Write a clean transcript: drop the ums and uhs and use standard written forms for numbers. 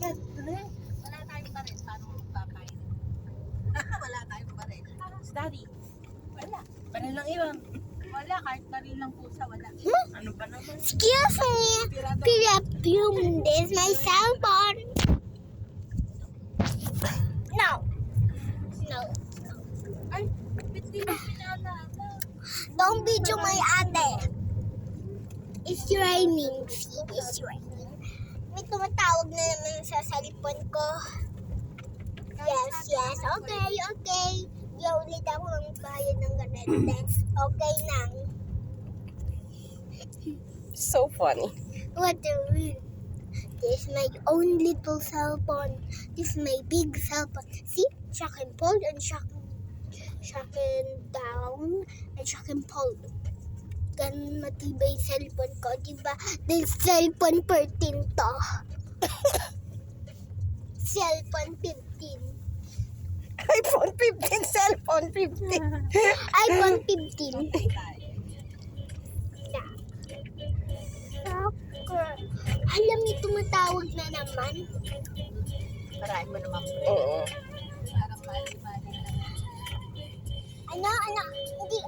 Yan, tuloy. Wala tayong baril. Paano magpapakain? Wala tayong baril. Si Daddy. Wala. Baril lang iwan. Wala, kahit baril ng pusa, wala. Ano ba naman? Excuse me. Perfume. This is my cell phone. No. No. Ay, hindi na pinaalala. Don't video my ate. It's raining. See, it's raining. May tumatawag na naman sa cellphone ko. Yes, yes. Okay, okay. Di ulit ako ang bayad ng ganete. Okay nang. So funny. What the real? This is my own little cell phone. This is my big cell phone. See? Shock and pull and shock and down and shock and pull. Ganun matibay yung cellphone ko, diba? Dahil cellphone 13 to. Cellphone 15. iPhone 15, cellphone 15. iPhone 15. Yeah. Soccer. Alam niyo, tumatawag na naman. Marami mo naman. Oo. Parang mali-mali. Ano, hindi,